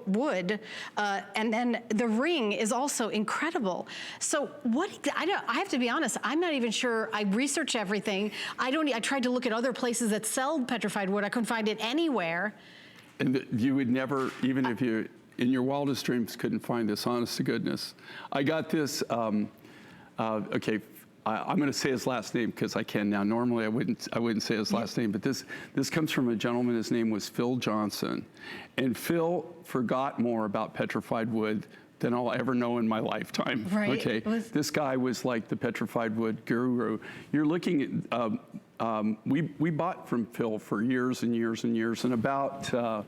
wood, and then the ring is also incredible. So I have to be honest, I'm not even sure. I researched everything. I tried to look at other places that sell petrified wood. I couldn't find it anywhere. And you would never, even if you, in your wildest dreams, couldn't find this, honest to goodness. I got this, okay, I'm going to say his last name because I can now. Normally I wouldn't say his last name, but this comes from a gentleman. His name was Phil Johnson, and Phil forgot more about petrified wood than I'll ever know in my lifetime. Right. Okay, this guy was like the petrified wood guru. You're looking at we bought from Phil for years and years and years, and about.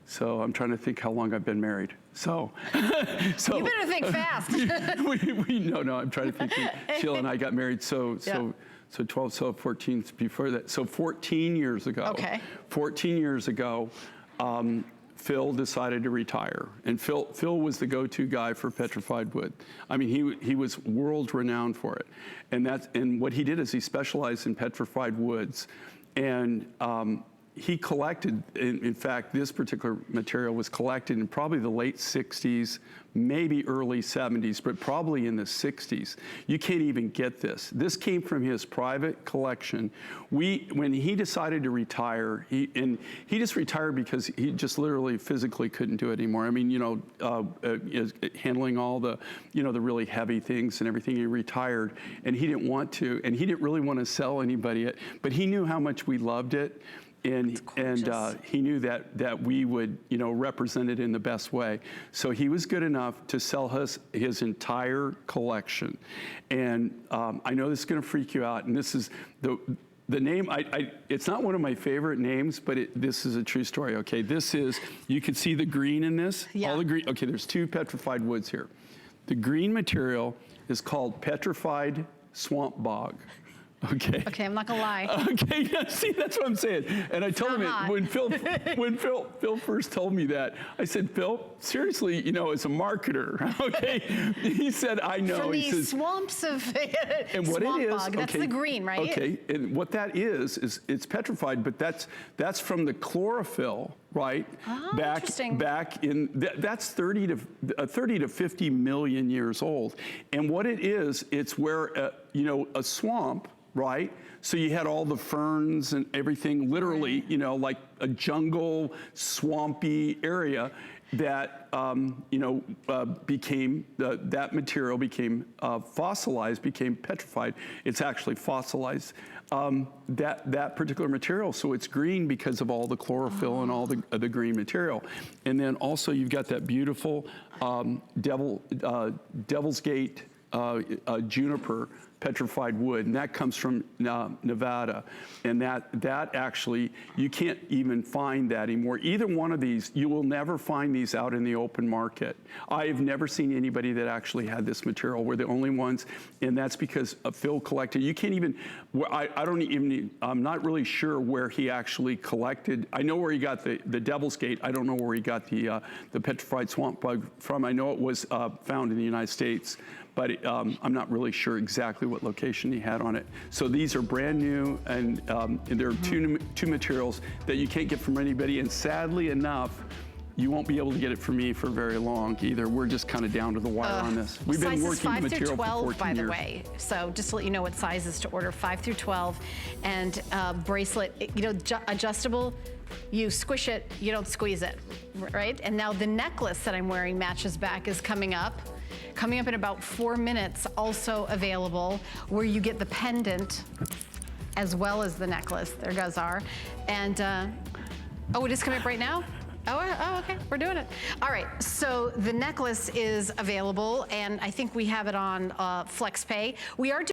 So I'm trying to think how long I've been married. So you better think fast. No, I'm trying to think. Sheila and I got married, so 12, so 14 before that. So 14 years ago. Okay. 14 years ago, Phil decided to retire, and Phil was the go-to guy for petrified wood. I mean, he was world renowned for it, and what he did is he specialized in petrified woods, and he collected, in fact, this particular material was collected in probably the late 60s, maybe early 70s, but probably in the 60s. You can't even get this. This came from his private collection. When he decided to retire, he just retired because he just literally physically couldn't do it anymore. I mean, handling all the, the really heavy things and everything, he retired, and he didn't want to, and he didn't really want to sell anybody it, but he knew how much we loved it. And he knew that we would, represent it in the best way. So he was good enough to sell us his entire collection. And I know this is going to freak you out. And this is the name. It's not one of my favorite names, but this is a true story. Okay, this is. You can see the green in this. Yeah. All the green. Okay, there's two petrified woods here. The green material is called petrified swamp bog. Okay. Okay, I'm not gonna lie. Okay, yeah, see, that's what I'm saying. And I told him when Phil first told me that, I said, Phil, seriously, as a marketer, okay? He said, I know. From he says, swamps of and what swamp it is, bog. That's the green, right? Okay, and what that is it's petrified, but that's from the chlorophyll. Right, oh, back in that's 30 to 50 million years old, and what it is, it's where a swamp, right? So you had all the ferns and everything, literally, like a jungle, swampy area that became that material became fossilized, became petrified. It's actually fossilized. That particular material, so it's green because of all the chlorophyll and all the green material. And then also you've got that beautiful Devil's Gate juniper petrified wood, and that comes from Nevada, and that actually, you can't even find that anymore. Either one of these, you will never find these out in the open market. I've never seen anybody that actually had this material. We're the only ones, and that's because Phil collected. You can't even, I'm not really sure where he actually collected. I know where he got the Devil's Gate. I don't know where he got the petrified swamp bug from. I know it was found in the United States, but I'm not really sure exactly what location he had on it. So these are brand new, and there are two materials that you can't get from anybody, and sadly enough, you won't be able to get it from me for very long either. We're just kind of down to the wire on this. We've been working the material for 14 years. 5 through 12, by the way. So just to let you know what sizes to order, 5 through 12. And bracelet, adjustable, you squish it, you don't squeeze it, right? And now the necklace that I'm wearing matches back is coming up in about 4 minutes, also available, where you get the pendant as well as the necklace. There goes our. And, oh, it is coming up right now? Oh, okay, we're doing it. All right, so the necklace is available, and I think we have it on FlexPay. We are